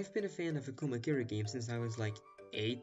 I've been a fan of Akuma Kira games since I was like 8,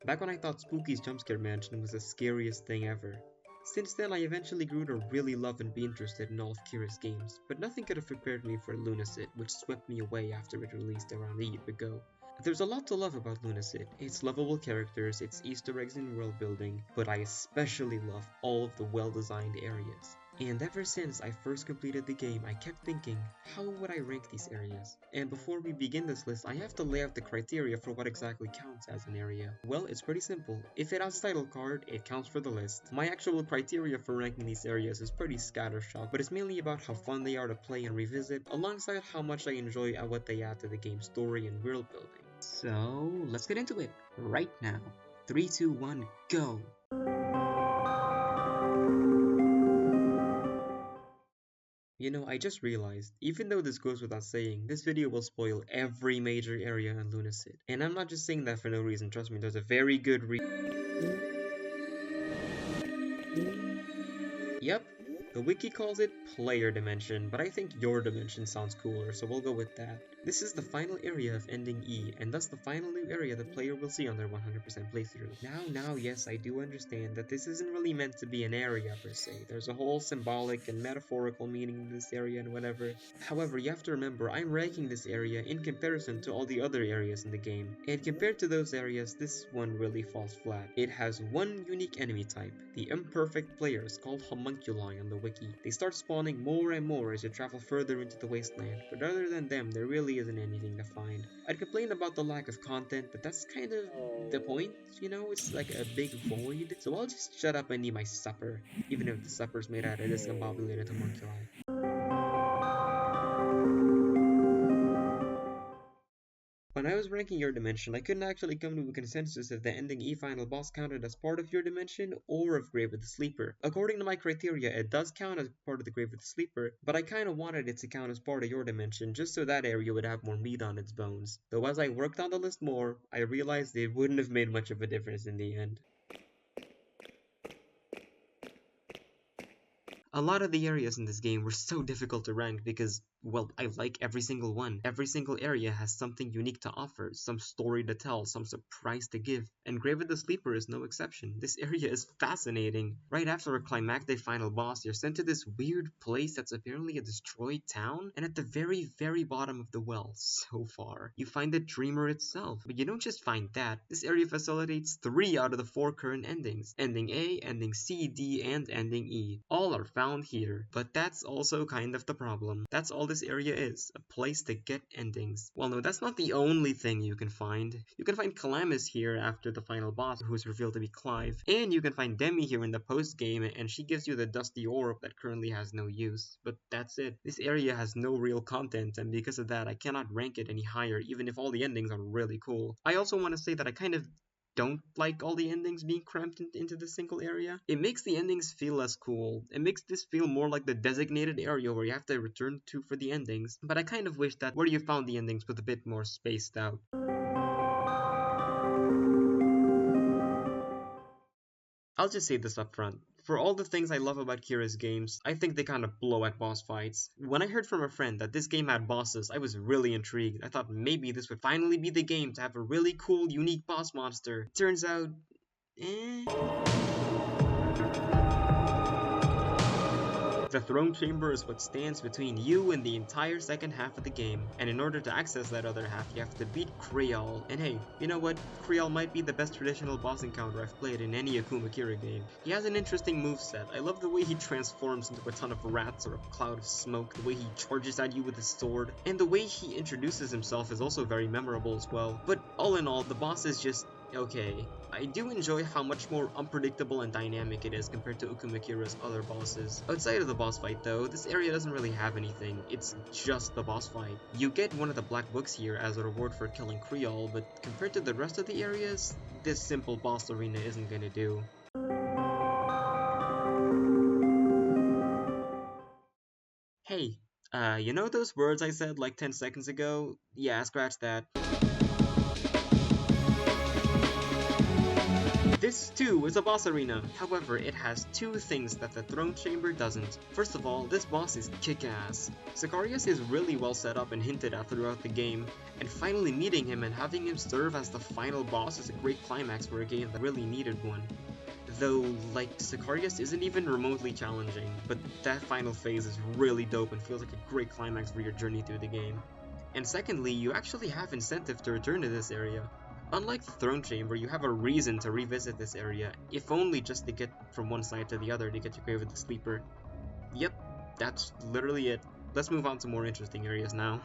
back when I thought Spooky's Jumpscare Mansion was the scariest thing ever. Since then, I eventually grew to really love and be interested in all of Kira's games, but nothing could have prepared me for Lunacid, which swept me away after it released around a year ago. There's a lot to love about Lunacid, its lovable characters, its Easter eggs and world building, but I especially love all of the well-designed areas. And ever since I first completed the game, I kept thinking, how would I rank these areas? And before we begin this list, I have to lay out the criteria for what exactly counts as an area. Well, it's pretty simple. If it has a title card, it counts for the list. My actual criteria for ranking these areas is pretty scattershot, but it's mainly about how fun they are to play and revisit, alongside how much I enjoy what they add to the game's story and world building. So, let's get into it right now. 3, 2, 1, go! You know, I just realized, even though this goes without saying, this video will spoil every major area in Lunacid. And I'm not just saying that for no reason, trust me, there's a very good reason. Yep, the wiki calls it player dimension, but I think your dimension sounds cooler, so we'll go with that. This is the final area of ending E, and thus the final new area the player will see on their 100% playthrough. Now, yes, I do understand that this isn't really meant to be an area per se. There's a whole symbolic and metaphorical meaning in this area and whatever. However, you have to remember, I'm ranking this area in comparison to all the other areas in the game, and compared to those areas, this one really falls flat. It has one unique enemy type, the imperfect players called homunculi on the wiki. They start spawning more and more as you travel further into the wasteland, but other than them, there really isn't anything to find. I'd complain about the lack of content, but that's kind of the point, you know? It's like a big void. So I'll just shut up and eat my supper, even if the supper's made out of discombobulated homunculi. When I was ranking your dimension, I couldn't actually come to a consensus if the ending E final boss counted as part of your dimension or of Grave of the Sleeper. According to my criteria, it does count as part of the Grave of the Sleeper, but I kinda wanted it to count as part of your dimension just so that area would have more meat on its bones. Though as I worked on the list more, I realized it wouldn't have made much of a difference in the end. A lot of the areas in this game were so difficult to rank because, well, I like every single one. Every single area has something unique to offer, some story to tell, some surprise to give, and Grave of the Sleeper is no exception. This area is fascinating. Right after a climactic final boss, you're sent to this weird place that's apparently a destroyed town, and at the very, very bottom of the well, so far, you find the Dreamer itself. But you don't just find that. This area facilitates 3 out of the 4 current endings. Ending A, Ending C, D, and Ending E. All are found here, but that's also kind of the problem. That's all this area is, a place to get endings. Well, no, that's not the only thing you can find. You can find Calamus here after the final boss, who's revealed to be Clive, and you can find Demi here in the post-game, and she gives you the dusty orb that currently has no use. But that's it. This area has no real content, and because of that, I cannot rank it any higher, even if all the endings are really cool. I also want to say that I kind of don't like all the endings being cramped into the single area. It makes the endings feel less cool. It makes this feel more like the designated area where you have to return to for the endings, but I kind of wish that where you found the endings was a bit more spaced out. I'll just say this up front. For all the things I love about Kira's games, I think they kind of blow at boss fights. When I heard from a friend that this game had bosses, I was really intrigued. I thought maybe this would finally be the game to have a really cool, unique boss monster. Turns out, The throne chamber is what stands between you and the entire second half of the game, and in order to access that other half, you have to beat Creole. And hey, you know what? Creole might be the best traditional boss encounter I've played in any Akuma Kira game. He has an interesting moveset. I love the way he transforms into a ton of rats or a cloud of smoke, the way he charges at you with his sword, and the way he introduces himself is also very memorable as well. But all in all, the boss is just okay. I do enjoy how much more unpredictable and dynamic it is compared to Akuma Kira's other bosses. Outside of the boss fight though, this area doesn't really have anything, it's just the boss fight. You get one of the black books here as a reward for killing Creole, but compared to the rest of the areas, this simple boss arena isn't gonna do. Hey, you know those words I said like 10 seconds ago? Yeah, scratch that. This too is a boss arena, however it has two things that the throne chamber doesn't. First of all, this boss is kick-ass. Sicarius is really well set up and hinted at throughout the game, and finally meeting him and having him serve as the final boss is a great climax for a game that really needed one. Though, like, Sicarius isn't even remotely challenging, but that final phase is really dope and feels like a great climax for your journey through the game. And secondly, you actually have incentive to return to this area. Unlike the Throne Chamber, you have a reason to revisit this area, if only just to get from one side to the other to get your Grave of the Sleeper. Yep, that's literally it. Let's move on to more interesting areas now.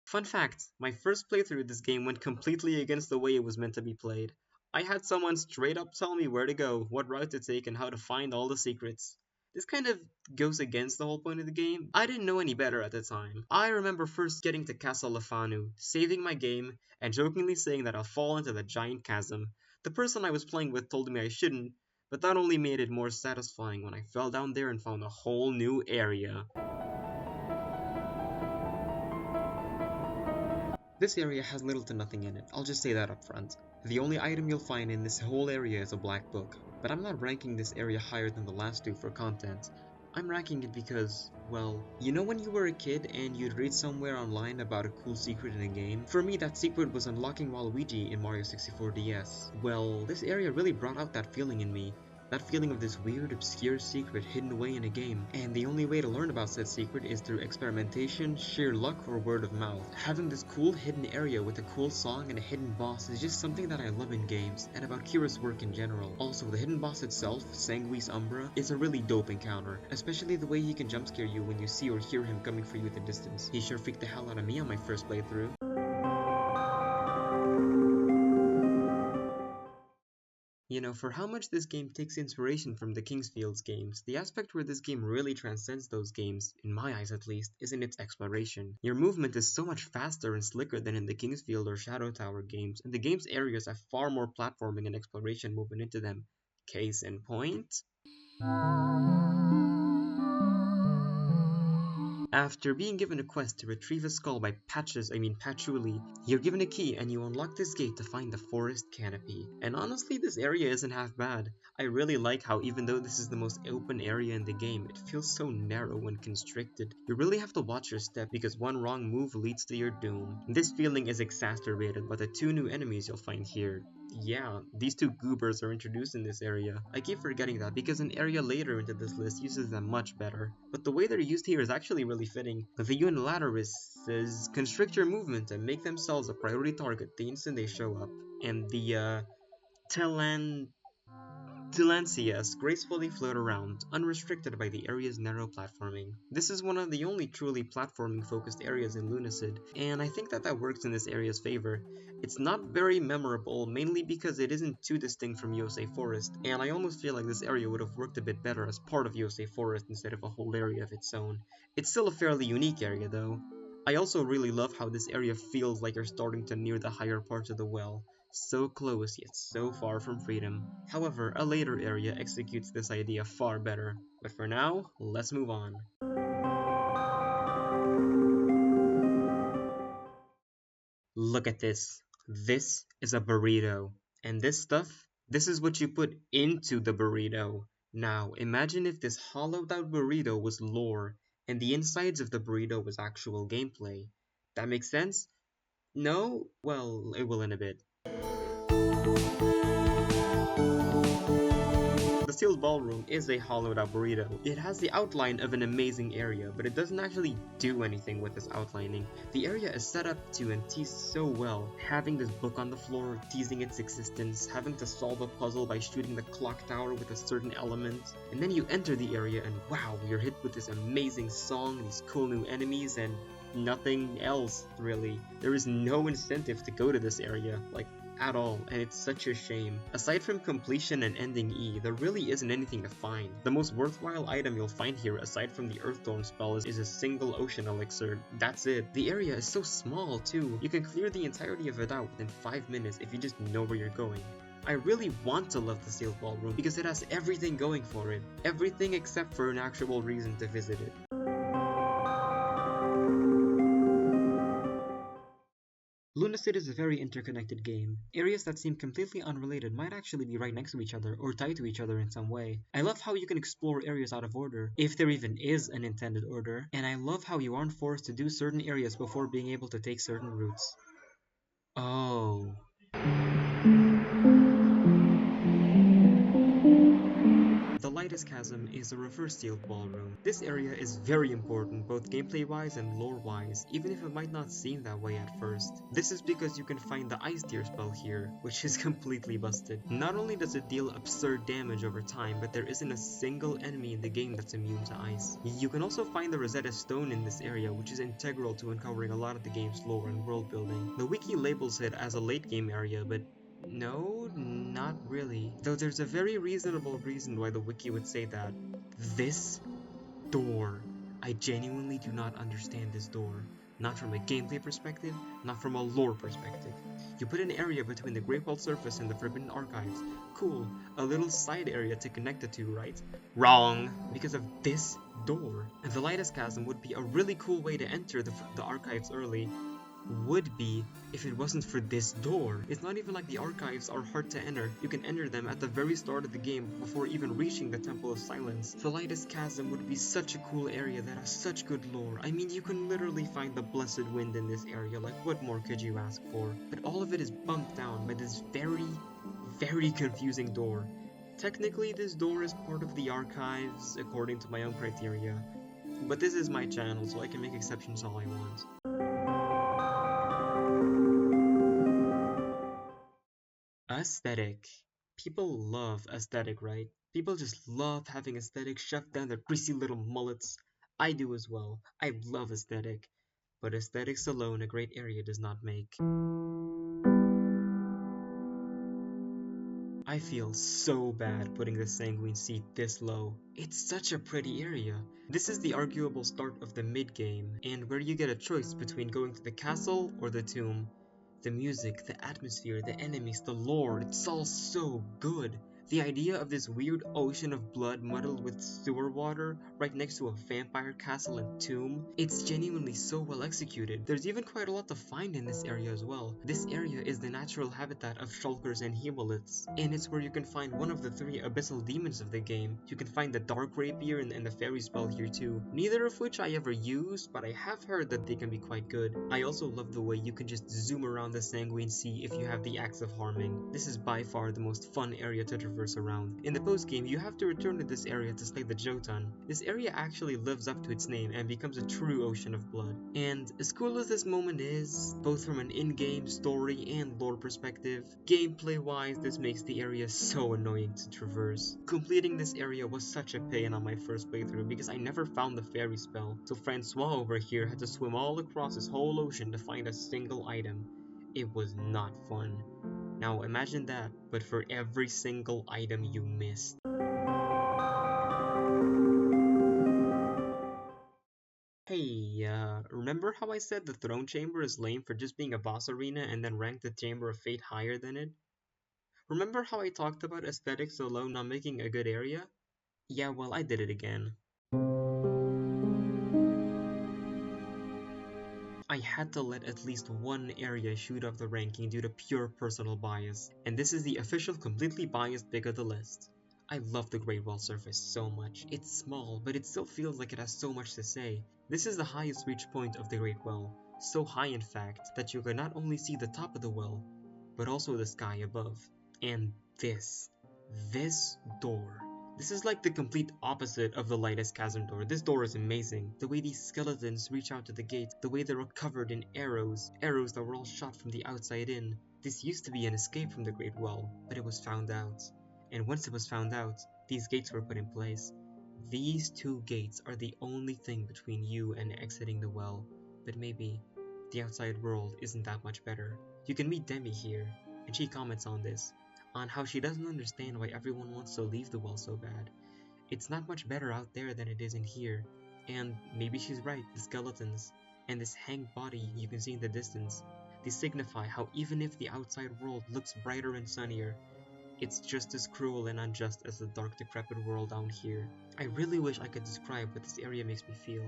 Fun fact, my first playthrough of this game went completely against the way it was meant to be played. I had someone straight up tell me where to go, what route to take, and how to find all the secrets. This kind of goes against the whole point of the game. I didn't know any better at the time. I remember first getting to Castle Lefanu, saving my game, and jokingly saying that I'll fall into the giant chasm. The person I was playing with told me I shouldn't, but that only made it more satisfying when I fell down there and found a whole new area. This area has little to nothing in it, I'll just say that up front. The only item you'll find in this whole area is a black book, but I'm not ranking this area higher than the last two for content. I'm ranking it because, well, you know when you were a kid and you'd read somewhere online about a cool secret in a game? For me, that secret was unlocking Waluigi in Mario 64 DS. Well, this area really brought out that feeling in me. That feeling of this weird, obscure secret hidden away in a game, and the only way to learn about said secret is through experimentation, sheer luck, or word of mouth. Having this cool hidden area with a cool song and a hidden boss is just something that I love in games, and about Kira's work in general. Also, the hidden boss itself, Sanguis Umbra, is a really dope encounter, especially the way he can jump scare you when you see or hear him coming for you in the distance. He sure freaked the hell out of me on my first playthrough. You know, for how much this game takes inspiration from the Kingsfields games, the aspect where this game really transcends those games, in my eyes at least, is in its exploration. Your movement is so much faster and slicker than in the Kingsfield or Shadow Tower games, and the game's areas have far more platforming and exploration movement into them. Case in point? After being given a quest to retrieve a skull by Patchouli, you're given a key and you unlock this gate to find the forest canopy. And honestly, this area isn't half bad. I really like how even though this is the most open area in the game, it feels so narrow and constricted. You really have to watch your step because one wrong move leads to your doom. This feeling is exacerbated by the two new enemies you'll find here. Yeah, these two goobers are introduced in this area. I keep forgetting that because an area later into this list uses them much better. But the way they're used here is actually really fitting. The unilateralists constrict your movement and make themselves a priority target the instant they show up. And the Tilancias gracefully float around, unrestricted by the area's narrow platforming. This is one of the only truly platforming-focused areas in Lunacid, and I think that works in this area's favor. It's not very memorable, mainly because it isn't too distinct from Yosei Forest, and I almost feel like this area would have worked a bit better as part of Yosei Forest instead of a whole area of its own. It's still a fairly unique area, though. I also really love how this area feels like you're starting to near the higher parts of the well. So close, yet so far from freedom. However, a later area executes this idea far better. But for now, let's move on. Look at this. This is a burrito. And this stuff, this is what you put into the burrito. Now, imagine if this hollowed out burrito was lore, and the insides of the burrito was actual gameplay. That makes sense? No? Well, it will in a bit. The sealed ballroom is a hollowed out burrito. It has the outline of an amazing area, but it doesn't actually do anything with this outlining. The area is set up to and teased so well, having this book on the floor, teasing its existence, having to solve a puzzle by shooting the clock tower with a certain element, and then you enter the area and wow, you're hit with this amazing song, these cool new enemies, and nothing else, really. There is no incentive to go to this area, like, at all, and it's such a shame. Aside from completion and ending E, there really isn't anything to find. The most worthwhile item you'll find here aside from the Earththorn spell is a single ocean elixir. That's it. The area is so small too. You can clear the entirety of it out within 5 minutes if you just know where you're going. I really want to love the sealed ballroom because it has everything going for it. Everything except for an actual reason to visit it. Lunacid is a very interconnected game. Areas that seem completely unrelated might actually be right next to each other or tied to each other in some way. I love how you can explore areas out of order, if there even is an intended order, and I love how you aren't forced to do certain areas before being able to take certain routes. Oh. The lightest chasm is a reverse sealed ballroom. This area is very important both gameplay wise and lore wise, even if it might not seem that way at first. This is because you can find the ice tier spell here, which is completely busted. Not only does it deal absurd damage over time, but there isn't a single enemy in the game that's immune to ice. You can also find the Rosetta Stone in this area, which is integral to uncovering a lot of the game's lore and world building. The wiki labels it as a late game area, but no, not really. Though there's a very reasonable reason why the wiki would say that. This door. I genuinely do not understand this door. Not from a gameplay perspective, not from a lore perspective. You put an area between the Great Wall surface and the Forbidden Archives. Cool, a little side area to connect the two, right? Wrong! Because of this door. And the lightest chasm would be a really cool way to enter the archives early. Would be if it wasn't for this door. It's not even like the archives are hard to enter. You can enter them at the very start of the game before even reaching the Temple of Silence. The lightest chasm would be such a cool area that has such good lore. I mean, you can literally find the blessed wind in this area, like what more could you ask for? But all of it is bumped down by this very confusing door. Technically, this door is part of the archives according to my own criteria. But this is my channel, so I can make exceptions all I want. Aesthetic. People love aesthetic, right? People just love having aesthetic shoved down their greasy little mullets. I do as well. I love aesthetic. But aesthetics alone a great area does not make. I feel so bad putting the Sanguine Seat this low. It's such a pretty area. This is the arguable start of the mid-game, and where you get a choice between going to the castle or the tomb. The music, the atmosphere, the enemies, the lore, it's all so good. The idea of this weird ocean of blood muddled with sewer water right next to a vampire castle and tomb, it's genuinely so well executed. There's even quite a lot to find in this area as well. This area is the natural habitat of shulkers and hemoliths, and it's where you can find one of the 3 abyssal demons of the game. You can find the Dark Rapier and the Fairy Spell here too, neither of which I ever used, but I have heard that they can be quite good. I also love the way you can just zoom around the Sanguine Sea if you have the Axe of Harming. This is by far the most fun area to traverse around. In the post-game, you have to return to this area to slay the Jotun. This area actually lives up to its name and becomes a true ocean of blood. And as cool as this moment is, both from an in-game story and lore perspective, gameplay-wise this makes the area so annoying to traverse. Completing this area was such a pain on my first playthrough because I never found the fairy spell, so Francois over here had to swim all across this whole ocean to find a single item. It was not fun. Now imagine that, but for every single item you missed. Hey, remember how I said the throne chamber is lame for just being a boss arena and then ranked the chamber of fate higher than it? Remember how I talked about aesthetics alone not making a good area? Yeah, well, I did it again. I had to let at least one area shoot up the ranking due to pure personal bias, and this is the official completely biased pick of the list. I love the Great Wall surface so much. It's small, but it still feels like it has so much to say. This is the highest reach point of the Great Well, so high in fact that you can not only see the top of the well, but also the sky above. And this door. This is like the complete opposite of the lightest chasm door. This door is amazing. The way these skeletons reach out to the gate, the way they're covered in arrows that were all shot from the outside in. This used to be an escape from the Great Well, but it was found out. And once it was found out, these gates were put in place. These 2 gates are the only thing between you and exiting the well, but maybe the outside world isn't that much better. You can meet Demi here, and she comments on this, on how she doesn't understand why everyone wants to leave the well so bad. It's not much better out there than it is in here, and maybe she's right. The skeletons and this hanged body you can see in the distance, they signify how even if the outside world looks brighter and sunnier, it's just as cruel and unjust as the dark decrepit world down here. I really wish I could describe what this area makes me feel,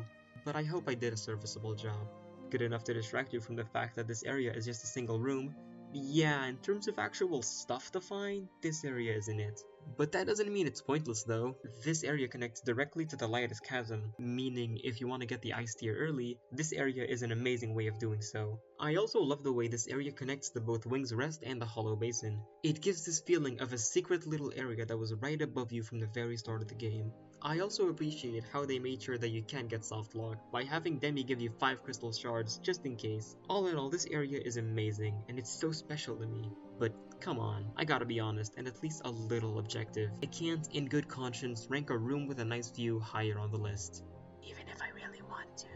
but I hope I did a serviceable job. good enough to distract you from the fact that this area is just a single room. Yeah, in terms of actual stuff to find, this area isn't it. But that doesn't mean it's pointless though. This area connects directly to the lightest chasm, meaning if you want to get the ice tier early, this area is an amazing way of doing so. I also love the way this area connects to both Wing's Rest and the Hollow Basin. It gives this feeling of a secret little area that was right above you from the very start of the game. I also appreciate how they made sure that you can get soft lock by having Demi give you 5 crystal shards just in case. All in all, this area is amazing and it's so special to me. But come on, I gotta be honest and at least a little objective. I can't, in good conscience, rank a room with a nice view higher on the list, even if I really want to.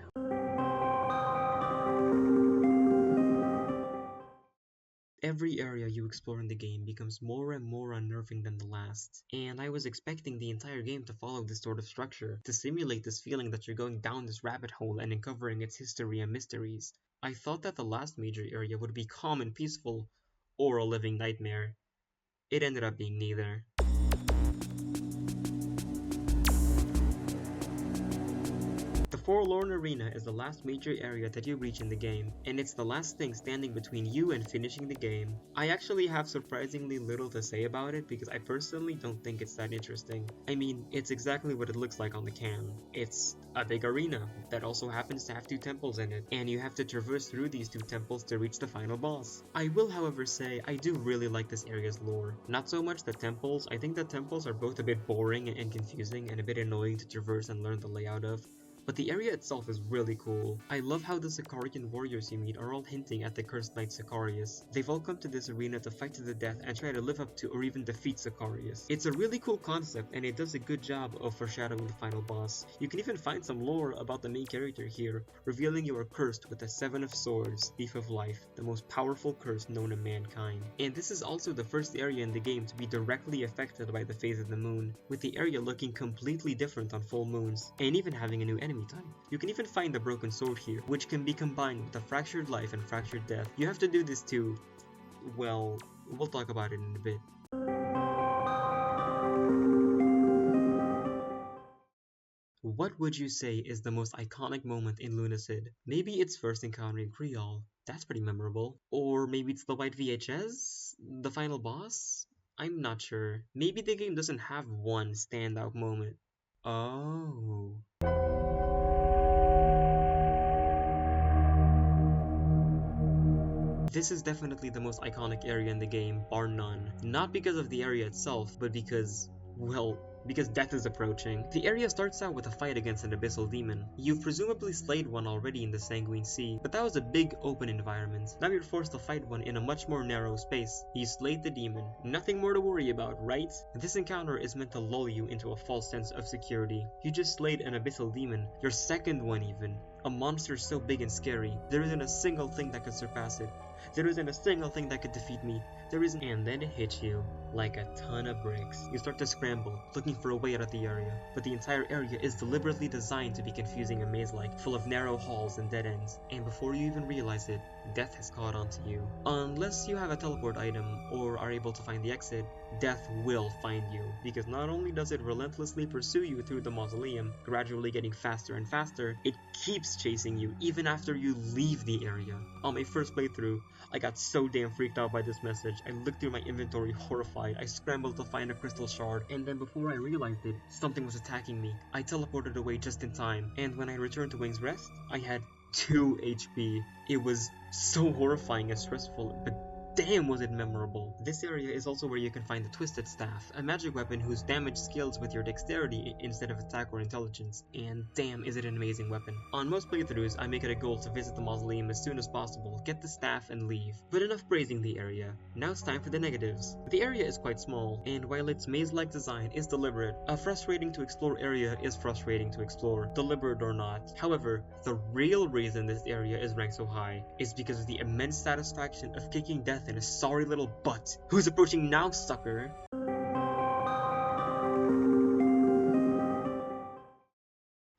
Every area you explore in the game becomes more and more unnerving than the last, and I was expecting the entire game to follow this sort of structure, to simulate this feeling that you're going down this rabbit hole and uncovering its history and mysteries. I thought that the last major area would be calm and peaceful, or a living nightmare. It ended up being neither. The Forlorn Arena is the last major area that you reach in the game, and it's the last thing standing between you and finishing the game. I actually have surprisingly little to say about it because I personally don't think it's that interesting. I mean, it's exactly what it looks like on the can. It's a big arena that also happens to have 2 temples in it, and you have to traverse through these 2 temples to reach the final boss. I will however say I do really like this area's lore. Not so much the temples. I think the temples are both a bit boring and confusing and a bit annoying to traverse and learn the layout of. But the area itself is really cool. I love how the Sicarian warriors you meet are all hinting at the cursed knight Sicarius. They've all come to this arena to fight to the death and try to live up to or even defeat Sicarius. It's a really cool concept and it does a good job of foreshadowing the final boss. You can even find some lore about the main character here, revealing you are cursed with the 7 of Swords, Thief of Life, the most powerful curse known to mankind. And this is also the first area in the game to be directly affected by the phase of the moon, with the area looking completely different on full moons, and even having a new enemy type. You can even find the broken sword here, which can be combined with the fractured life and fractured death. You have to do this too. Well, we'll talk about it in a bit. What would you say is the most iconic moment in Lunacid? Maybe it's first encountering Creole. That's pretty memorable. Or maybe it's the white VHS? The final boss? I'm not sure. Maybe the game doesn't have one standout moment. Oh. This is definitely the most iconic area in the game, bar none. Not because of the area itself, but because, well, because death is approaching. The area starts out with a fight against an abyssal demon. You've presumably slayed one already in the Sanguine Sea, but that was a big open environment. Now you're forced to fight one in a much more narrow space. You slayed the demon. Nothing more to worry about, right? This encounter is meant to lull you into a false sense of security. You just slayed an abyssal demon, your second one even. A monster so big and scary, there isn't a single thing that could surpass it. There isn't a single thing that could defeat me. There isn't. And then it hits you like a ton of bricks. You start to scramble, looking for a way out of the area, but the entire area is deliberately designed to be confusing and maze-like, full of narrow halls and dead ends, and before you even realize it, death has caught on to you. Unless you have a teleport item or are able to find the exit, death will find you, because not only does it relentlessly pursue you through the mausoleum, gradually getting faster and faster, it keeps chasing you even after you leave the area. On my first playthrough, I got so damn freaked out by this message. I looked through my inventory horrified. I scrambled to find a crystal shard, and then before I realized it, something was attacking me. I teleported away just in time, and when I returned to Wing's Rest, I had 2 HP. It was so horrifying and stressful, but damn was it memorable. This area is also where you can find the Twisted Staff, a magic weapon whose damage scales with your dexterity instead of attack or intelligence, and damn is it an amazing weapon. On most playthroughs, I make it a goal to visit the mausoleum as soon as possible, get the staff, and leave. But enough praising the area. Now it's time for the negatives. The area is quite small, and while its maze-like design is deliberate, a frustrating to explore area is frustrating to explore, deliberate or not. However, the real reason this area is ranked so high is because of the immense satisfaction of kicking death in a sorry little butt. Who's approaching now, sucker?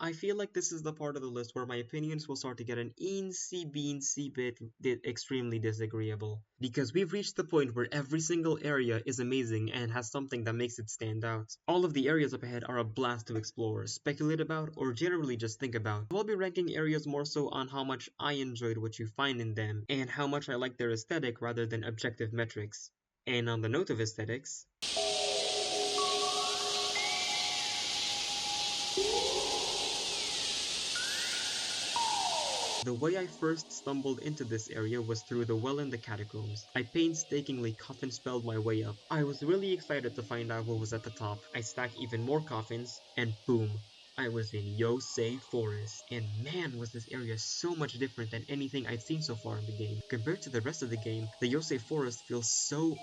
I feel like this is the part of the list where my opinions will start to get an eensy-beensy bit extremely disagreeable. Because we've reached the point where every single area is amazing and has something that makes it stand out. All of the areas up ahead are a blast to explore, speculate about, or generally just think about. I'll be ranking areas more so on how much I enjoyed what you find in them, and how much I like their aesthetic rather than objective metrics. And on the note of aesthetics, the way I first stumbled into this area was through the well in the catacombs. I painstakingly coffin spelled my way up. I was really excited to find out what was at the top. I stacked even more coffins, and boom, I was in Yosei Forest. And man, was this area so much different than anything I'd seen so far in the game. Compared to the rest of the game, the Yosei Forest feels so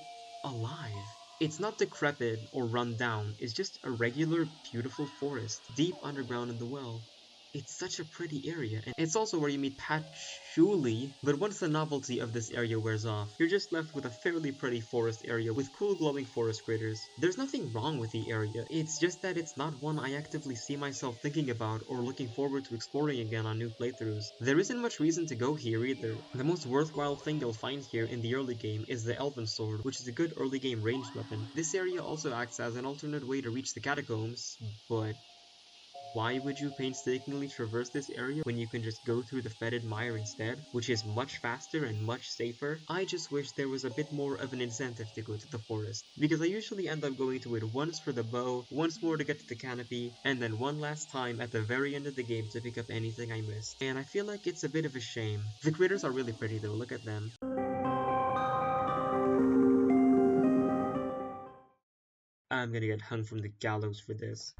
alive. It's not decrepit or run down, it's just a regular, beautiful forest, deep underground in the well. It's such a pretty area, and it's also where you meet Patchouli, but once the novelty of this area wears off, you're just left with a fairly pretty forest area with cool glowing forest critters. There's nothing wrong with the area, it's just that it's not one I actively see myself thinking about or looking forward to exploring again on new playthroughs. There isn't much reason to go here either. The most worthwhile thing you'll find here in the early game is the Elven Sword, which is a good early game ranged weapon. This area also acts as an alternate way to reach the catacombs, but why would you painstakingly traverse this area when you can just go through the fetid mire instead, which is much faster and much safer? I just wish there was a bit more of an incentive to go to the forest, because I usually end up going to it once for the bow, once more to get to the canopy, and then one last time at the very end of the game to pick up anything I missed. And I feel like it's a bit of a shame. The critters are really pretty though, look at them. I'm gonna get hung from the gallows for this.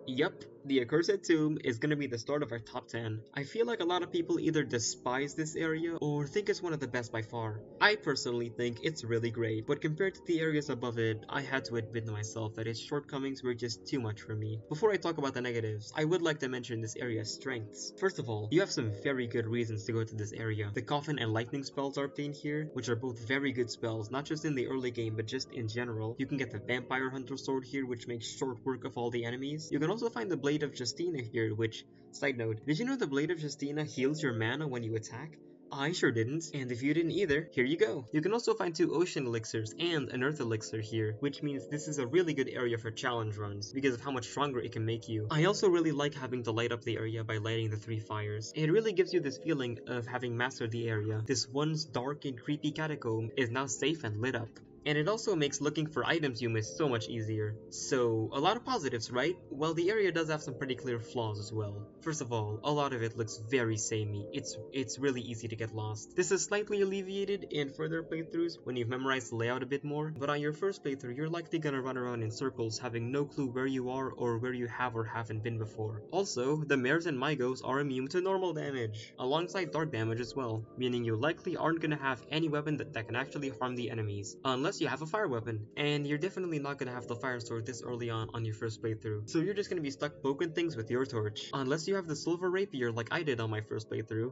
Yup, the Accursed Tomb is gonna be the start of our top 10. I feel like a lot of people either despise this area or think it's one of the best by far. I personally think it's really great, but compared to the areas above it, I had to admit to myself that its shortcomings were just too much for me. Before I talk about the negatives, I would like to mention this area's strengths. First of all, you have some very good reasons to go to this area. The Coffin and Lightning spells are obtained here, which are both very good spells, not just in the early game, but just in general. You can get the Vampire Hunter Sword here, which makes short work of all the enemies. You can also find the Blade of Justina here, which, side note, did you know the Blade of Justina heals your mana when you attack? I sure didn't, and if you didn't either, here you go. You can also find 2 Ocean Elixirs and an Earth Elixir here, which means this is a really good area for challenge runs, because of how much stronger it can make you. I also really like having to light up the area by lighting the 3 fires. It really gives you this feeling of having mastered the area. This once dark and creepy catacomb is now safe and lit up. And it also makes looking for items you missed so much easier. So, a lot of positives, right? Well, the area does have some pretty clear flaws as well. First of all, a lot of it looks very samey. It's really easy to get lost. This is slightly alleviated in further playthroughs when you've memorized the layout a bit more, but on your first playthrough, you're likely gonna run around in circles having no clue where you are or where you have or haven't been before. Also, the mares and mygos are immune to normal damage, alongside dark damage as well, meaning you likely aren't gonna have any weapon that can actually harm the enemies, unless you have a fire weapon, and you're definitely not gonna have the fire sword this early on your first playthrough, so you're just gonna be stuck poking things with your torch, unless you have the silver rapier like I did on my first playthrough.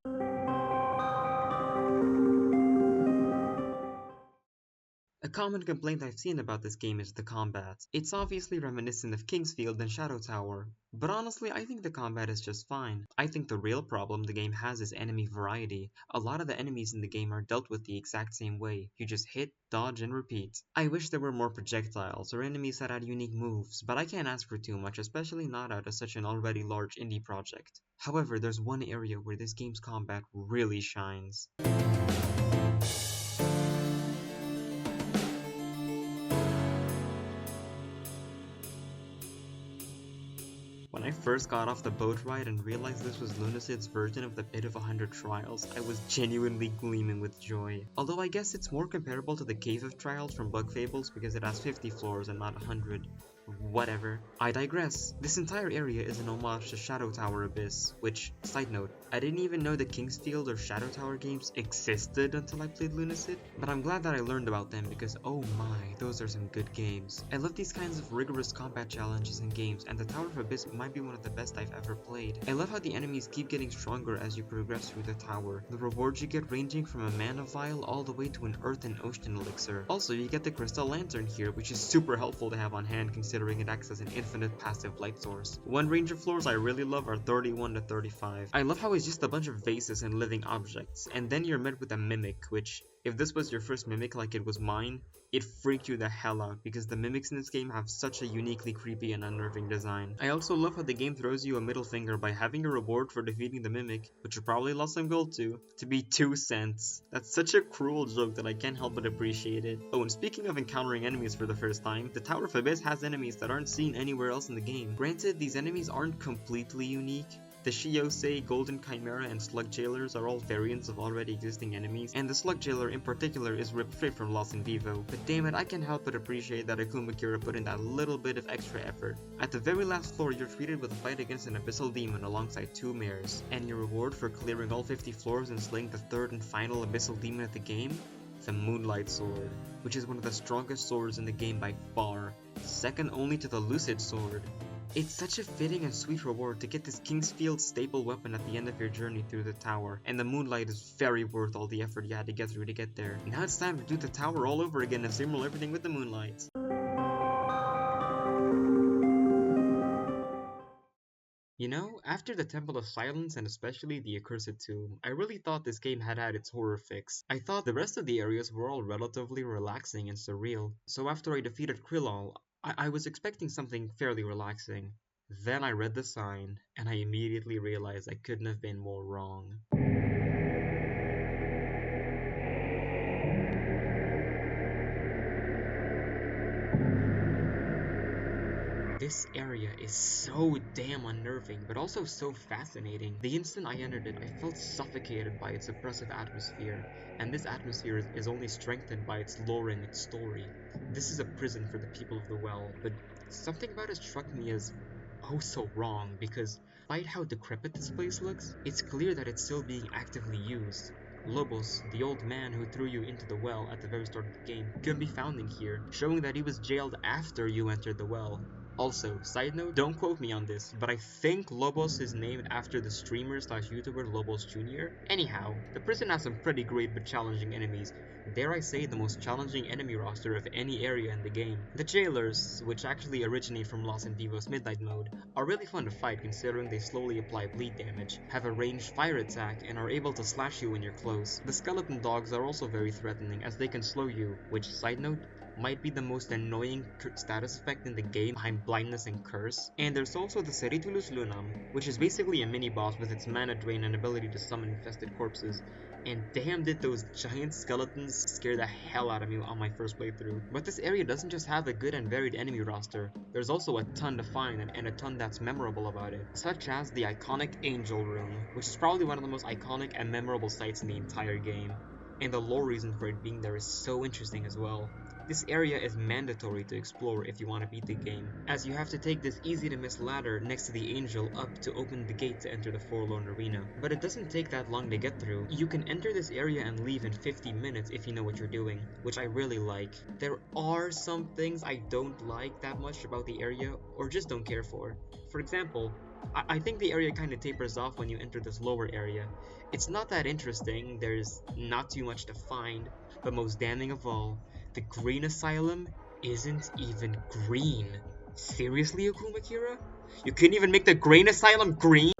A common complaint I've seen about this game is the combat. It's obviously reminiscent of Kingsfield and Shadow Tower, but honestly I think the combat is just fine. I think the real problem the game has is enemy variety. A lot of the enemies in the game are dealt with the exact same way. You just hit, dodge, and repeat. I wish there were more projectiles or enemies that had unique moves, but I can't ask for too much, especially not out of such an already large indie project. However, there's one area where this game's combat really shines. When I first got off the boat ride and realized this was Lunacid's version of the Pit of 100 Trials, I was genuinely gleaming with joy. Although I guess it's more comparable to the Cave of Trials from Bug Fables because it has 50 floors and not 100. Whatever. I digress. This entire area is an homage to Shadow Tower Abyss, which, side note, I didn't even know the Kingsfield or Shadow Tower games existed until I played Lunacid, but I'm glad that I learned about them because oh my, those are some good games. I love these kinds of rigorous combat challenges in games, and the Tower of Abyss might be one of the best I've ever played. I love how the enemies keep getting stronger as you progress through the tower. The rewards you get ranging from a mana vial all the way to an earth and ocean elixir. Also, you get the crystal lantern here, which is super helpful to have on hand considering it acts as an infinite passive light source. One range of floors I really love are 31 to 35. I love how it's just a bunch of vases and living objects, and then you're met with a mimic, which, if this was your first mimic like it was mine, it freaked you the hell out because the mimics in this game have such a uniquely creepy and unnerving design. I also love how the game throws you a middle finger by having a reward for defeating the mimic, which you probably lost some gold to be 2 cents. That's such a cruel joke that I can't help but appreciate it. Oh, and speaking of encountering enemies for the first time, the Tower of Abyss has enemies that aren't seen anywhere else in the game. Granted, these enemies aren't completely unique. The Shiosei, Golden Chimera, and Slug Jailers are all variants of already existing enemies, and the Slug Jailer in particular is ripped straight from Lost in Vivo, but damn it, I can't help but appreciate that Akuma Kira put in that little bit of extra effort. At the very last floor, you're treated with a fight against an Abyssal Demon alongside 2 mares, and your reward for clearing all 50 floors and slaying the 3rd and final Abyssal Demon of the game? The Moonlight Sword, which is one of the strongest swords in the game by far, second only to the Lucid Sword. It's such a fitting and sweet reward to get this Kingsfield staple weapon at the end of your journey through the tower, and the Moonlight is very worth all the effort you had to get through to get there. Now it's time to do the tower all over again and steamroll everything with the Moonlight. You know, after the Temple of Silence and especially the Accursed Tomb, I really thought this game had its horror fix. I thought the rest of the areas were all relatively relaxing and surreal, so after I defeated Krillal, I was expecting something fairly relaxing. Then I read the sign, and I immediately realized I couldn't have been more wrong. This area is so damn unnerving, but also so fascinating. The instant I entered it, I felt suffocated by its oppressive atmosphere, and this atmosphere is only strengthened by its lore and its story. This is a prison for the people of the well, but something about it struck me as oh so wrong, because despite how decrepit this place looks, it's clear that it's still being actively used. Lobos, the old man who threw you into the well at the very start of the game, can be found in here, showing that he was jailed after you entered the well. Also, side note, don't quote me on this, but I think Lobos is named after the streamer slash YouTuber Lobos Jr. Anyhow, the prison has some pretty great but challenging enemies. Dare I say the most challenging enemy roster of any area in the game. The jailers, which actually originate from Lost in Vivo's Midnight mode, are really fun to fight considering they slowly apply bleed damage, have a ranged fire attack, and are able to slash you when you're close. The skeleton dogs are also very threatening as they can slow you, which, side note, might be the most annoying status effect in the game behind blindness and curse. And there's also the Ceritulus Lunam, which is basically a mini-boss with its mana drain and ability to summon infested corpses. And damn did those giant skeletons scare the hell out of me on my first playthrough. But this area doesn't just have a good and varied enemy roster, there's also a ton to find and a ton that's memorable about it, such as the iconic Angel Room, which is probably one of the most iconic and memorable sites in the entire game. And the lore reason for it being there is so interesting as well. This area is mandatory to explore if you want to beat the game, as you have to take this easy to miss ladder next to the angel up to open the gate to enter the Forlorn Arena. But it doesn't take that long to get through. You can enter this area and leave in 50 minutes if you know what you're doing, which I really like. There are some things I don't like that much about the area, or just don't care for. For example, I think the area kind of tapers off when you enter this lower area. It's not that interesting, there's not too much to find, but most damning of all, the Green Asylum isn't even green. Seriously, Akuma Kira? You couldn't even make the Green Asylum green?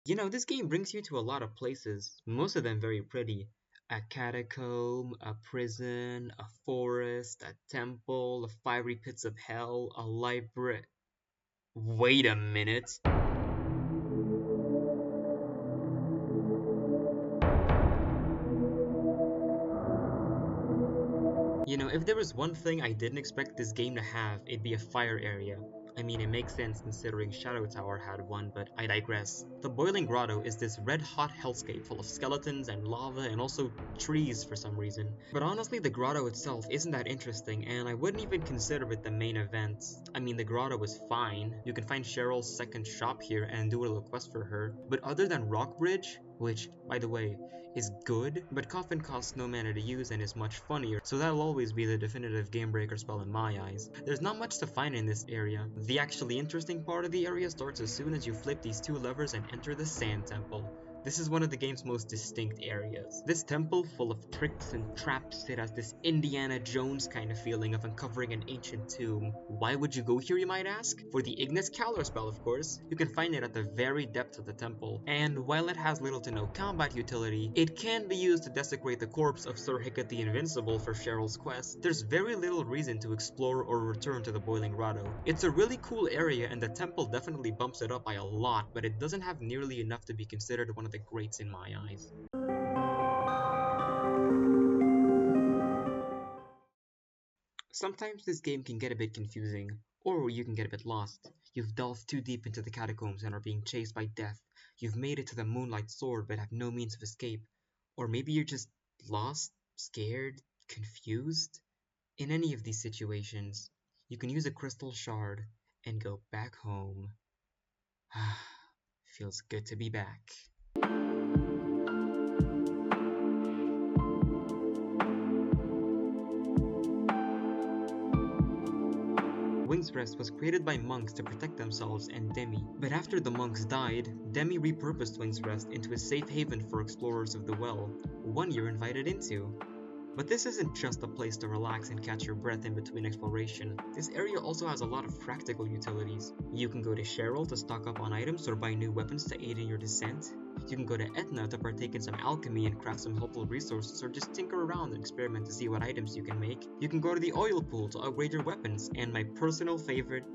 You know, this game brings you to a lot of places, most of them very pretty. A catacomb, a prison, a forest, a temple, a fiery pits of hell, a library. Wait a minute. You know, if there was one thing I didn't expect this game to have, it'd be a fire area. I mean, it makes sense considering Shadow Tower had one, but I digress. The Boiling Grotto is this red-hot hellscape full of skeletons and lava and also trees for some reason. But honestly, the grotto itself isn't that interesting, and I wouldn't even consider it the main event. I mean, the grotto is fine. You can find Cheryl's second shop here and do a little quest for her. But other than Rock Bridge, which, by the way, is good, but Coffin costs no mana to use and is much funnier, so that'll always be the definitive game breaker spell in my eyes. There's not much to find in this area. The actually interesting part of the area starts as soon as you flip these two levers and enter the Sand Temple. This is one of the game's most distinct areas. This temple, full of tricks and traps, it has this Indiana Jones kind of feeling of uncovering an ancient tomb. Why would you go here, you might ask? For the Ignis Calor spell, of course. You can find it at the very depth of the temple, and while it has little to no combat utility, it can be used to desecrate the corpse of Sir Hiccup the Invincible for Cheryl's quest. There's very little reason to explore or return to the Boiling Grotto. It's a really cool area, and the temple definitely bumps it up by a lot, but it doesn't have nearly enough to be considered one of the greats in my eyes. Sometimes this game can get a bit confusing, or you can get a bit lost. You've delved too deep into the catacombs and are being chased by death. You've made it to the Moonlight Sword but have no means of escape. Or maybe you're just lost, scared, confused? In any of these situations, you can use a crystal shard and go back home. Feels good to be back. Wing's Rest was created by monks to protect themselves and Demi, but after the monks died, Demi repurposed Wing's Rest into a safe haven for explorers of the well, one you're invited into. But this isn't just a place to relax and catch your breath in between exploration. This area also has a lot of practical utilities. You can go to Cheryl to stock up on items or buy new weapons to aid in your descent. You can go to Etna to partake in some alchemy and craft some helpful resources or just tinker around and experiment to see what items you can make. You can go to the oil pool to upgrade your weapons, and my personal favorite,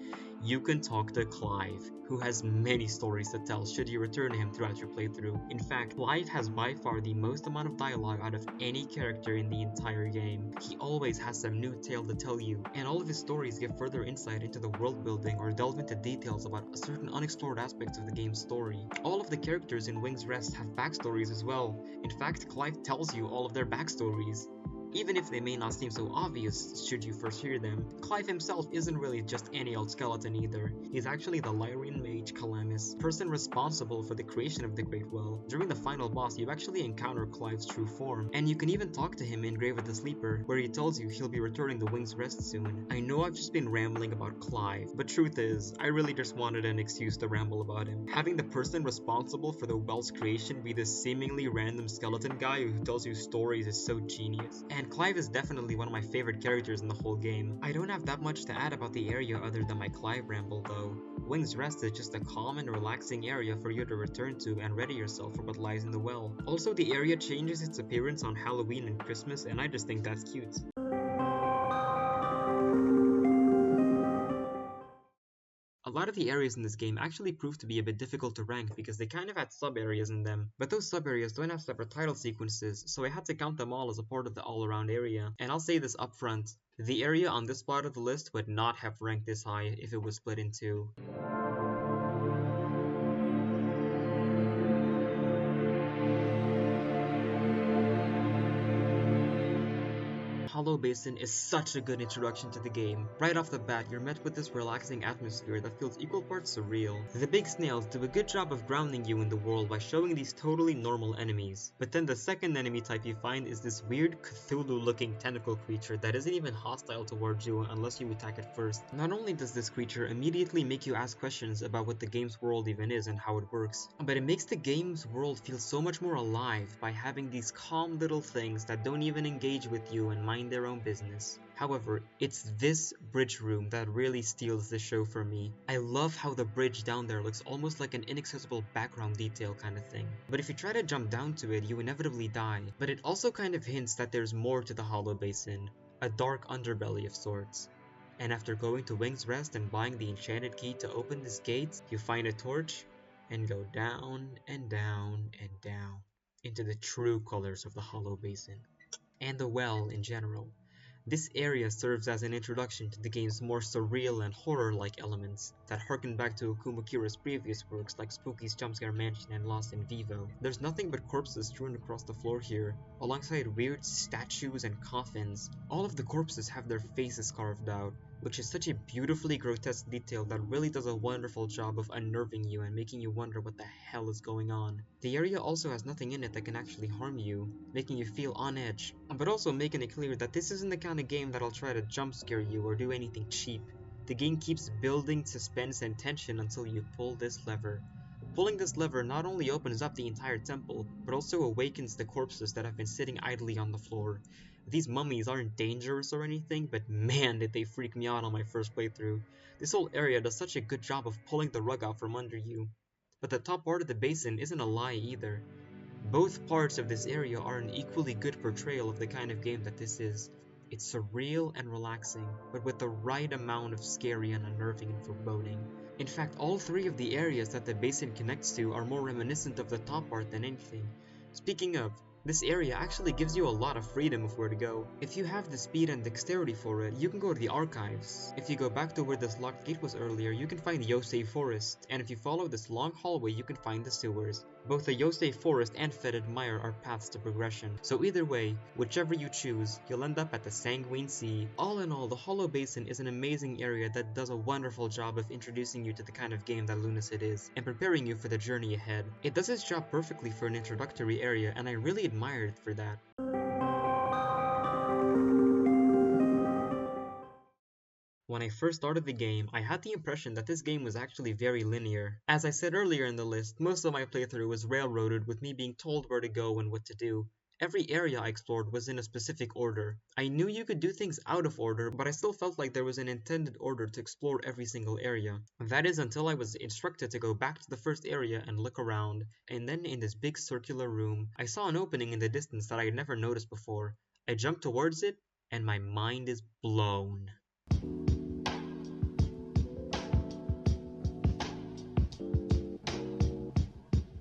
you can talk to Clive, who has many stories to tell should you return to him throughout your playthrough. In fact, Clive has by far the most amount of dialogue out of any character in the entire game. He always has some new tale to tell you, and all of his stories give further insight into the world building or delve into details about certain unexplored aspects of the game's story. All of the characters in Wing's Rest have backstories as well. In fact, Clive tells you all of their backstories. Even if they may not seem so obvious should you first hear them, Clive himself isn't really just any old skeleton either. He's actually the Lyrian mage Calamus, person responsible for the creation of the Great Well. During the final boss, you actually encounter Clive's true form, and you can even talk to him in Grave of the Sleeper, where he tells you he'll be returning to Wing's Rest soon. I know I've just been rambling about Clive, but truth is, I really just wanted an excuse to ramble about him. Having the person responsible for the well's creation be this seemingly random skeleton guy who tells you stories is so genius. And Clive is definitely one of my favorite characters in the whole game. I don't have that much to add about the area other than my Clive ramble though. Wing's Rest is just a calm and relaxing area for you to return to and ready yourself for what lies in the well. Also, the area changes its appearance on Halloween and Christmas, and I just think that's cute. A lot of the areas in this game actually prove to be a bit difficult to rank because they kind of had sub-areas in them, but those sub-areas don't have separate title sequences, so I had to count them all as a part of the all-around area. And I'll say this up front, the area on this part of the list would not have ranked this high if it was split in two. Hollow Basin is such a good introduction to the game. Right off the bat, you're met with this relaxing atmosphere that feels equal parts surreal. The big snails do a good job of grounding you in the world by showing these totally normal enemies. But then the second enemy type you find is this weird Cthulhu-looking tentacle creature that isn't even hostile towards you unless you attack it first. Not only does this creature immediately make you ask questions about what the game's world even is and how it works, but it makes the game's world feel so much more alive by having these calm little things that don't even engage with you and mind their own business. However, it's this bridge room that really steals the show for me. I love how the bridge down there looks almost like an inaccessible background detail kind of thing. But if you try to jump down to it, you inevitably die. But it also kind of hints that there's more to the Hollow Basin, a dark underbelly of sorts. And after going to Wing's Rest and buying the enchanted key to open this gate, you find a torch and go down and down and down into the true colors of the Hollow Basin. And the well in general. This area serves as an introduction to the game's more surreal and horror-like elements that harken back to Akuma Kira's previous works like Spooky's Jumpscare Mansion and Lost in Vivo. There's nothing but corpses strewn across the floor here, alongside weird statues and coffins. All of the corpses have their faces carved out, which is such a beautifully grotesque detail that really does a wonderful job of unnerving you and making you wonder what the hell is going on. The area also has nothing in it that can actually harm you, making you feel on edge, but also making it clear that this isn't the kind of game that'll try to jump scare you or do anything cheap. The game keeps building suspense and tension until you pull this lever. Pulling this lever not only opens up the entire temple, but also awakens the corpses that have been sitting idly on the floor. These mummies aren't dangerous or anything, but man did they freak me out on my first playthrough. This whole area does such a good job of pulling the rug out from under you. But the top part of the basin isn't a lie either. Both parts of this area are an equally good portrayal of the kind of game that this is. It's surreal and relaxing, but with the right amount of scary and unnerving and foreboding. In fact, all three of the areas that the basin connects to are more reminiscent of the top part than anything. Speaking of, this area actually gives you a lot of freedom of where to go. If you have the speed and dexterity for it, you can go to the archives. If you go back to where this locked gate was earlier, you can find the Yosei Forest, and if you follow this long hallway, you can find the sewers. Both the Yosei Forest and Fetid Mire are paths to progression, so either way, whichever you choose, you'll end up at the Sanguine Sea. All in all, the Hollow Basin is an amazing area that does a wonderful job of introducing you to the kind of game that Lunacid is, and preparing you for the journey ahead. It does its job perfectly for an introductory area, and I really admire it for that. When I first started the game, I had the impression that this game was actually very linear. As I said earlier in the list, most of my playthrough was railroaded with me being told where to go and what to do. Every area I explored was in a specific order. I knew you could do things out of order, but I still felt like there was an intended order to explore every single area. That is until I was instructed to go back to the first area and look around, and then in this big circular room, I saw an opening in the distance that I had never noticed before. I jumped towards it, and my mind is blown.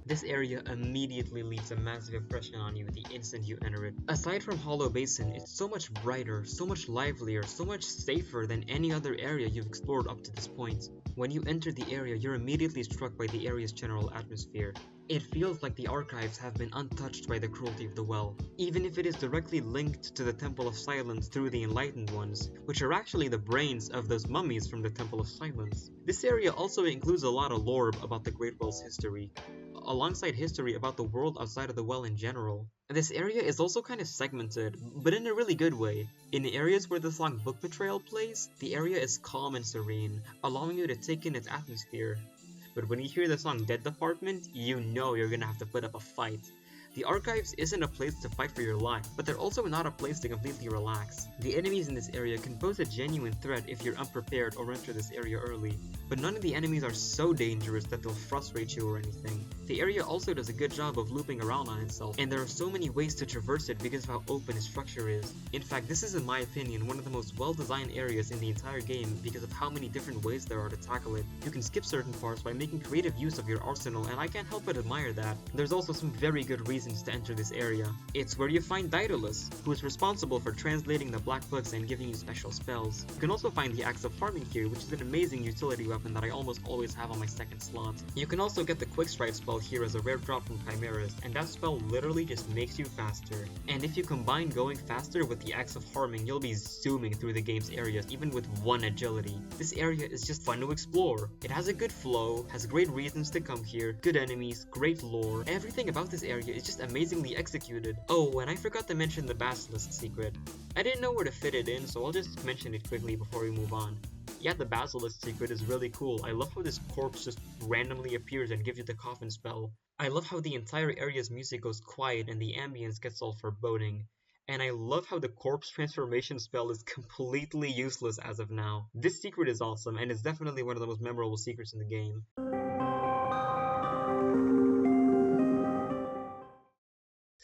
This area immediately leaves a massive impression on you the instant you enter it. Aside from Hollow Basin, it's so much brighter, so much livelier, so much safer than any other area you've explored up to this point. When you enter the area, you're immediately struck by the area's general atmosphere. It feels like the archives have been untouched by the cruelty of the well, even if it is directly linked to the Temple of Silence through the Enlightened Ones, which are actually the brains of those mummies from the Temple of Silence. This area also includes a lot of lore about the Great Well's history, alongside history about the world outside of the well in general. This area is also kind of segmented, but in a really good way. In the areas where the song Book Betrayal plays, the area is calm and serene, allowing you to take in its atmosphere. But when you hear the song Dead Department, you know you're gonna have to put up a fight. The Archives isn't a place to fight for your life, but they're also not a place to completely relax. The enemies in this area can pose a genuine threat if you're unprepared or enter this area early, but none of the enemies are so dangerous that they'll frustrate you or anything. The area also does a good job of looping around on itself, and there are so many ways to traverse it because of how open its structure is. In fact, this is in my opinion one of the most well-designed areas in the entire game because of how many different ways there are to tackle it. You can skip certain parts by making creative use of your arsenal, and I can't help but admire that. There's also some very good reasons to enter this area. It's where you find Daedalus, who is responsible for translating the black books and giving you special spells. You can also find the Axe of Farming here, which is an amazing utility weapon that I almost always have on my second slot. You can also get the Quick Strike spell here as a rare drop from Chimeras, and that spell literally just makes you faster. And if you combine going faster with the Axe of Farming, you'll be zooming through the game's areas even with one agility. This area is just fun to explore. It has a good flow, has great reasons to come here, good enemies, great lore. Everything about this area is just amazingly executed. Oh, and I forgot to mention the Basilisk secret. I didn't know where to fit it in, so I'll just mention it quickly before we move on. Yeah, the Basilisk secret is really cool. I love how this corpse just randomly appears and gives you the coffin spell. I love how the entire area's music goes quiet and the ambience gets all foreboding. And I love how the corpse transformation spell is completely useless as of now. This secret is awesome, and it's definitely one of the most memorable secrets in the game.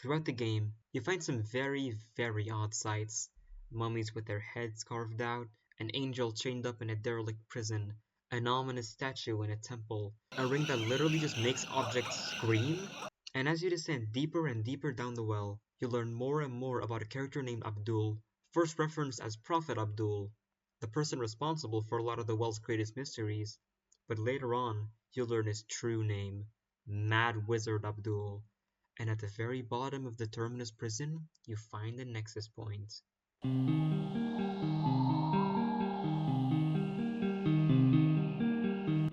Throughout the game, you find some very, very odd sights. Mummies with their heads carved out, an angel chained up in a derelict prison, an ominous statue in a temple, a ring that literally just makes objects scream. And as you descend deeper and deeper down the well, you learn more and more about a character named Abdul, first referenced as Prophet Abdul, the person responsible for a lot of the well's greatest mysteries, but later on you'll learn his true name, Mad Wizard Abdul, and at the very bottom of the Terminus prison, you find the Nexus Point.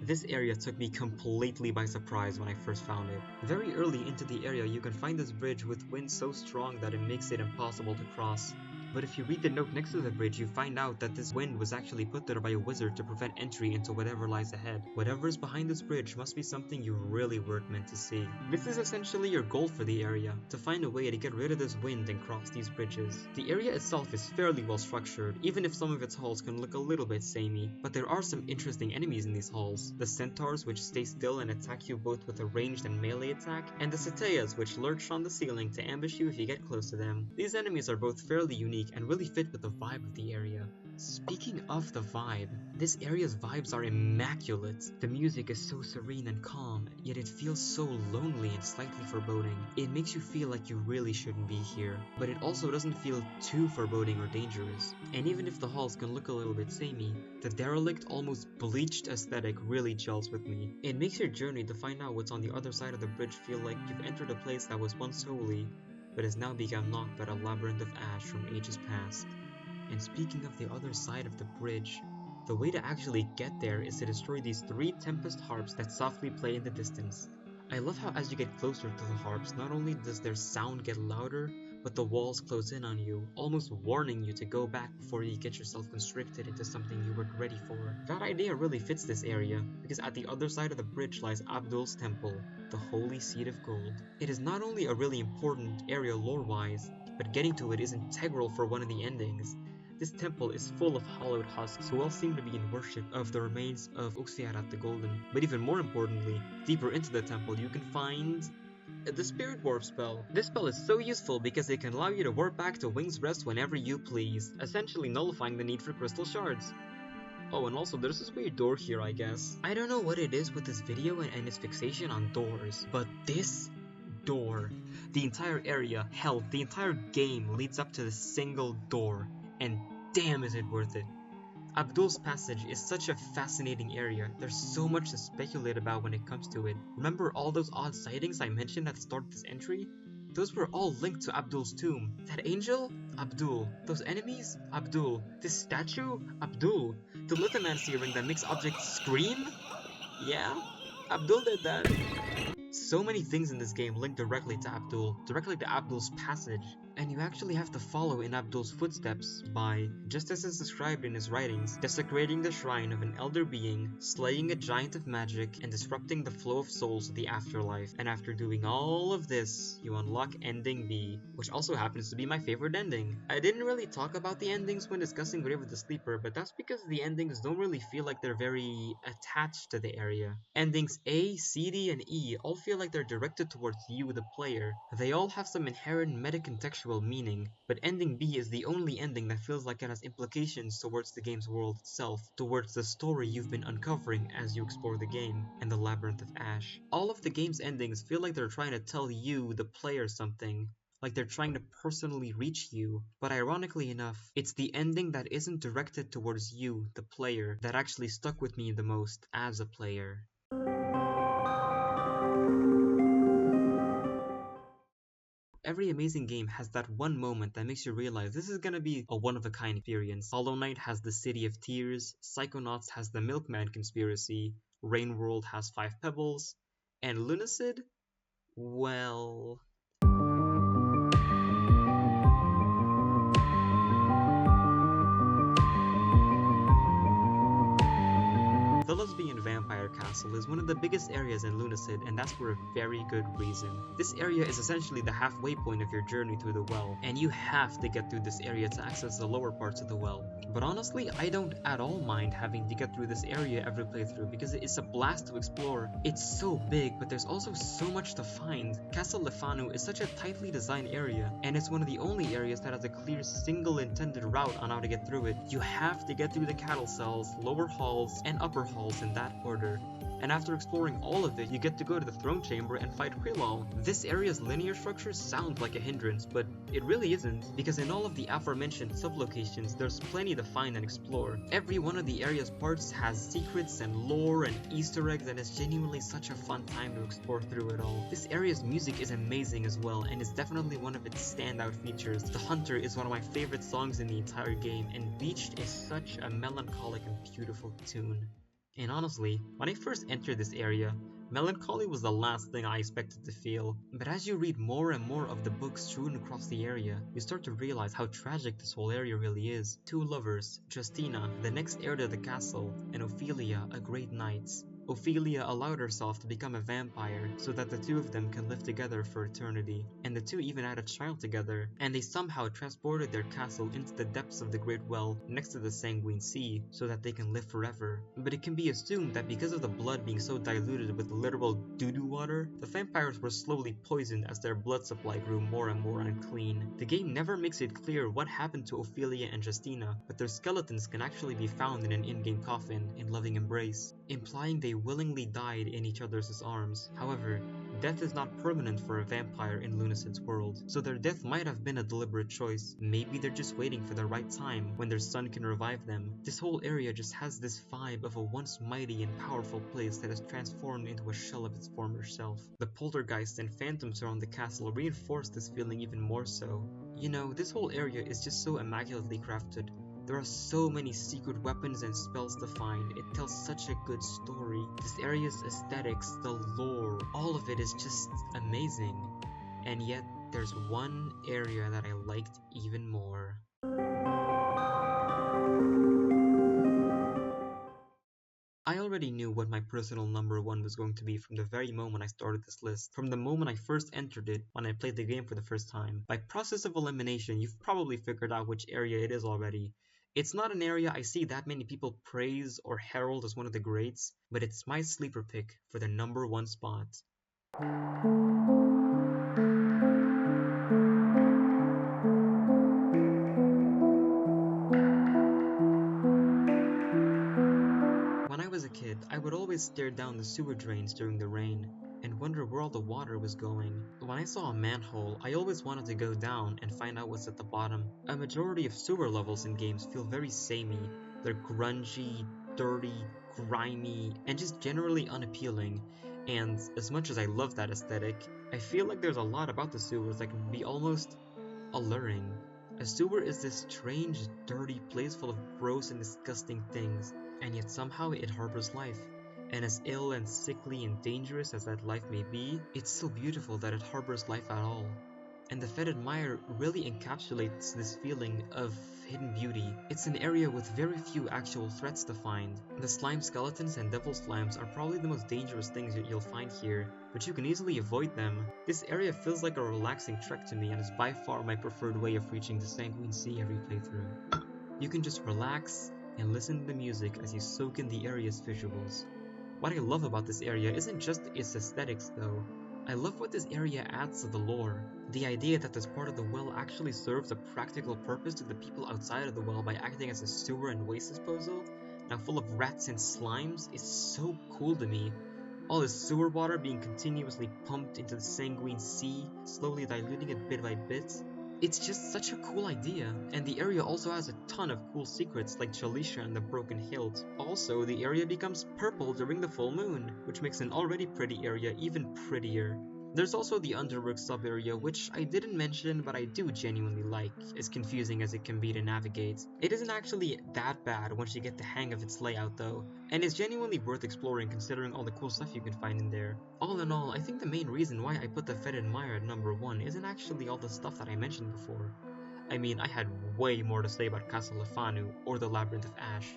This area took me completely by surprise when I first found it. Very early into the area you can find this bridge with wind so strong that it makes it impossible to cross. But if you read the note next to the bridge, you find out that this wind was actually put there by a wizard to prevent entry into whatever lies ahead. Whatever is behind this bridge must be something you really weren't meant to see. This is essentially your goal for the area, to find a way to get rid of this wind and cross these bridges. The area itself is fairly well structured, even if some of its halls can look a little bit samey, but there are some interesting enemies in these halls. The centaurs, which stay still and attack you both with a ranged and melee attack, and the Sateyas, which lurch on the ceiling to ambush you if you get close to them. These enemies are both fairly unique and really fit with the vibe of the area. Speaking of the vibe, this area's vibes are immaculate. The music is so serene and calm, yet it feels so lonely and slightly foreboding. It makes you feel like you really shouldn't be here, but it also doesn't feel too foreboding or dangerous. And even if the halls can look a little bit samey, the derelict, almost bleached aesthetic really gels with me. It makes your journey to find out what's on the other side of the bridge feel like you've entered a place that was once holy, but has now become naught but a labyrinth of ash from ages past. And speaking of the other side of the bridge, the way to actually get there is to destroy these 3 Tempest harps that softly play in the distance. I love how as you get closer to the harps, not only does their sound get louder, but the walls close in on you, almost warning you to go back before you get yourself constricted into something you weren't ready for. That idea really fits this area, because at the other side of the bridge lies Abdul's temple, the Holy Seed of Gold. It is not only a really important area lore-wise, but getting to it is integral for one of the endings. This temple is full of hollowed husks who all seem to be in worship of the remains of Uxierat the Golden. But even more importantly, deeper into the temple you can find the Spirit Warp spell. This spell is so useful because it can allow you to warp back to Wing's Rest whenever you please, essentially nullifying the need for crystal shards. Oh, and also there's this weird door here, I guess. I don't know what it is with this video and its fixation on doors, but this door, the entire area, hell, the entire game leads up to this single door, and damn is it worth it. Abdul's Passage is such a fascinating area. There's so much to speculate about when it comes to it. Remember all those odd sightings I mentioned at the start of this entry? Those were all linked to Abdul's tomb. That angel? Abdul. Those enemies? Abdul. This statue? Abdul. The lithomancy ring that makes objects scream? Yeah, Abdul did that. So many things in this game link directly to Abdul's passage, and you actually have to follow in Abdul's footsteps by, just as is described in his writings, desecrating the shrine of an elder being, slaying a giant of magic, and disrupting the flow of souls of the afterlife. And after doing all of this, you unlock Ending B, which also happens to be my favorite ending. I didn't really talk about the endings when discussing Grave of the Sleeper, but that's because the endings don't really feel like they're very attached to the area. Endings A, C, D, and E all feel like they're directed towards you, the player. They all have some inherent meta-contextual meaning, but Ending B is the only ending that feels like it has implications towards the game's world itself, towards the story you've been uncovering as you explore the game, and the Labyrinth of Ash. All of the game's endings feel like they're trying to tell you, the player, something, like they're trying to personally reach you, but ironically enough, it's the ending that isn't directed towards you, the player, that actually stuck with me the most as a player. Every amazing game has that one moment that makes you realize this is gonna be a one-of-a-kind experience. Hollow Knight has the City of Tears, Psychonauts has the Milkman Conspiracy, Rain World has 5 Pebbles, and Lunacid? Well... The Lesbian Vampire Castle is one of the biggest areas in Lunacid, and that's for a very good reason. This area is essentially the halfway point of your journey through the well, and you have to get through this area to access the lower parts of the well. But honestly, I don't at all mind having to get through this area every playthrough because it's a blast to explore. It's so big, but there's also so much to find. Castle Lefanu is such a tightly designed area, and it's one of the only areas that has a clear single intended route on how to get through it. You have to get through the cattle cells, lower halls, and upper halls in that order. and after exploring all of it, you get to go to the throne chamber and fight Krillal. This area's linear structure sounds like a hindrance, but it really isn't, because in all of the aforementioned sublocations, there's plenty to find and explore. Every one of the area's parts has secrets and lore and Easter eggs, and it's genuinely such a fun time to explore through it all. This area's music is amazing as well, and it's definitely one of its standout features. The Hunter is one of my favorite songs in the entire game, and Beached is such a melancholic and beautiful tune. And honestly, when I first entered this area, melancholy was the last thing I expected to feel. But as you read more and more of the books strewn across the area, you start to realize how tragic this whole area really is. Two lovers, Justina, the next heir to the castle, and Ophelia, a great knight. Ophelia allowed herself to become a vampire so that the two of them can live together for eternity, and the two even had a child together, and they somehow transported their castle into the depths of the Great Well next to the Sanguine Sea so that they can live forever. But it can be assumed that because of the blood being so diluted with literal doo-doo water, the vampires were slowly poisoned as their blood supply grew more and more unclean. The game never makes it clear what happened to Ophelia and Justina, but their skeletons can actually be found in an in-game coffin in loving embrace, implying they willingly died in each other's arms. However, death is not permanent for a vampire in Lunacid's world, so their death might have been a deliberate choice. Maybe they're just waiting for the right time when their son can revive them. This whole area just has this vibe of a once mighty and powerful place that has transformed into a shell of its former self. The poltergeists and phantoms around the castle reinforce this feeling even more so. You know, this whole area is just so immaculately crafted. There are so many secret weapons and spells to find. It tells such a good story. This area's aesthetics, the lore, all of it is just amazing. And yet, there's one area that I liked even more. I already knew what my personal number one was going to be from the very moment I started this list. From the moment I first entered it, when I played the game for the first time. By process of elimination, you've probably figured out which area it is already. It's not an area I see that many people praise or herald as one of the greats, but it's my sleeper pick for the number one spot. When I was a kid, I would always stare down the sewer drains during the rain and wonder where all the water was going. When I saw a manhole, I always wanted to go down and find out what's at the bottom. A majority of sewer levels in games feel very samey. They're grungy, dirty, grimy, and just generally unappealing. And as much as I love that aesthetic, I feel like there's a lot about the sewers that can be almost alluring. A sewer is this strange, dirty place full of gross and disgusting things, and yet somehow it harbors life. And as ill and sickly and dangerous as that life may be, it's so beautiful that it harbors life at all. And the fetid mire really encapsulates this feeling of hidden beauty. It's an area with very few actual threats to find. The slime skeletons and devil slimes are probably the most dangerous things that you'll find here, but you can easily avoid them. This area feels like a relaxing trek to me and is by far my preferred way of reaching the Sanguine Sea every playthrough. You can just relax and listen to the music as you soak in the area's visuals. What I love about this area isn't just its aesthetics though. I love what this area adds to the lore. The idea that this part of the well actually serves a practical purpose to the people outside of the well by acting as a sewer and waste disposal, now full of rats and slimes, is so cool to me. All this sewer water being continuously pumped into the Sanguine Sea, slowly diluting it bit by bit. It's just such a cool idea, and the area also has a ton of cool secrets like Chalisha and the Broken Hilt. Also, the area becomes purple during the full moon, which makes an already pretty area even prettier. There's also the Underworld sub-area, which I didn't mention but I do genuinely like, as confusing as it can be to navigate. It isn't actually that bad once you get the hang of its layout though, and it's genuinely worth exploring considering all the cool stuff you can find in there. All in all, I think the main reason why I put the Fetid Mire at number 1 isn't actually all the stuff that I mentioned before. I mean, I had way more to say about Castle Lefanu or the Labyrinth of Ash.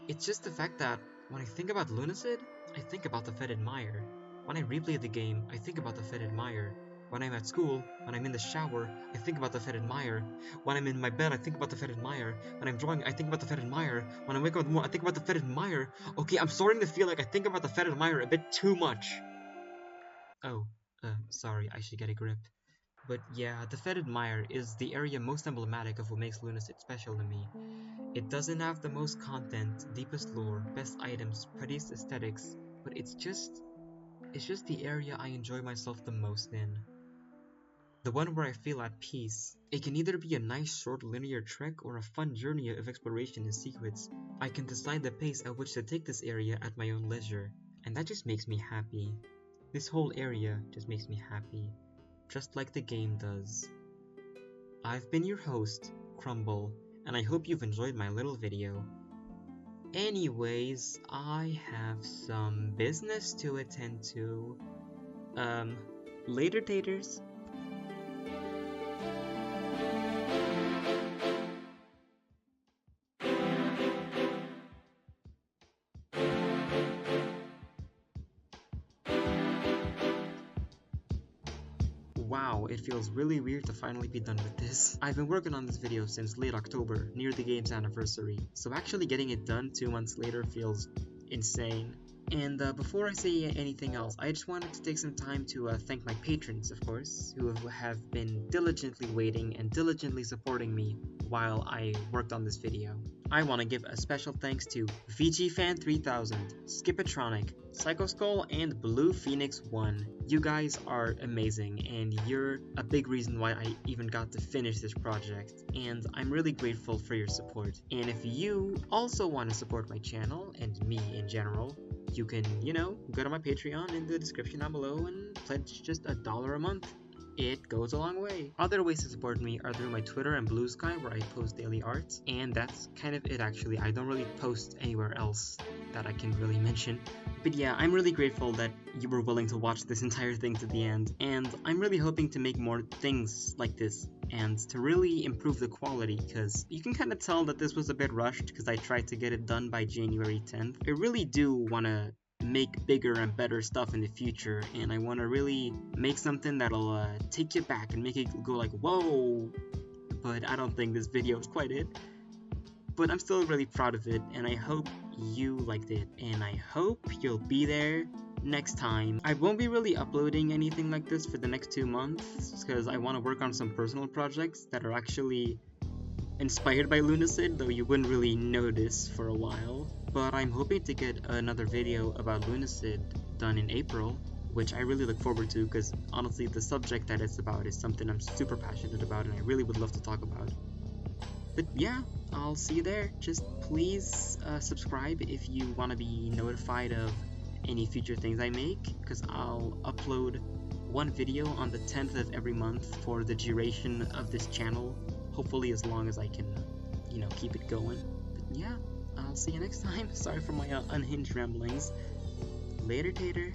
It's just the fact that when I think about Lunacid, I think about the Fetid Mire. When I replay the game, I think about the Fetid Mire. When I'm at school, when I'm in the shower, I think about the Fetid Mire. When I'm in my bed, I think about the Fetid Mire. When I'm drawing, I think about the Fetid Mire. When I wake up in the morning, I think about the Fetid Mire. Okay, I'm starting to feel like I think about the Fetid Mire a bit too much. Oh, sorry, I should get a grip. But yeah, the Fetid Mire is the area most emblematic of what makes Lunacid special to me. It doesn't have the most content, deepest lore, best items, prettiest aesthetics, but it's just the area I enjoy myself the most in. The one where I feel at peace. It can either be a nice short linear trek or a fun journey of exploration and secrets. I can decide the pace at which to take this area at my own leisure, and that just makes me happy. This whole area just makes me happy, just like the game does. I've been your host, Crumble, and I hope you've enjoyed my little video. Anyways, I have some business to attend to. Later, taters. Wow, it feels really weird to finally be done with this. I've been working on this video since late October, near the game's anniversary, so actually getting it done 2 months later feels insane. And before I say anything else, I just wanted to take some time to thank my patrons, of course, who have been diligently waiting and diligently supporting me while I worked on this video. I want to give a special thanks to VGFan3000, Skipatronic, Psychoskull, and Blue Phoenix 1. You guys are amazing, and you're a big reason why I even got to finish this project, and I'm really grateful for your support. And if you also want to support my channel, and me in general, you can, go to my Patreon in the description down below and pledge just $1 a month. It goes a long way. Other ways to support me are through my Twitter and bluesky, where I post daily art, and that's kind of it actually. I don't really post anywhere else that I can really mention. But yeah, I'm really grateful that you were willing to watch this entire thing to the end, and I'm really hoping to make more things like this, and to really improve the quality, because you can kind of tell that this was a bit rushed, because I tried to get it done by January 10th. I really do want to make bigger and better stuff in the future, and I want to really make something that'll take you back and make it go like, whoa, but I don't think this video is quite it. But I'm still really proud of it, and I hope you liked it, and I hope you'll be there next time. I won't be really uploading anything like this for the next 2 months, because I want to work on some personal projects that are actually inspired by Lunacid, though you wouldn't really notice for a while. But I'm hoping to get another video about Lunacid done in April, which I really look forward to, because honestly the subject that it's about is something I'm super passionate about and I really would love to talk about. But yeah, I'll see you there. Just please subscribe if you want to be notified of any future things I make, because I'll upload one video on the 10th of every month for the duration of this channel, hopefully as long as I can, keep it going. But yeah, I'll see you next time. Sorry for my unhinged ramblings. Later, tater.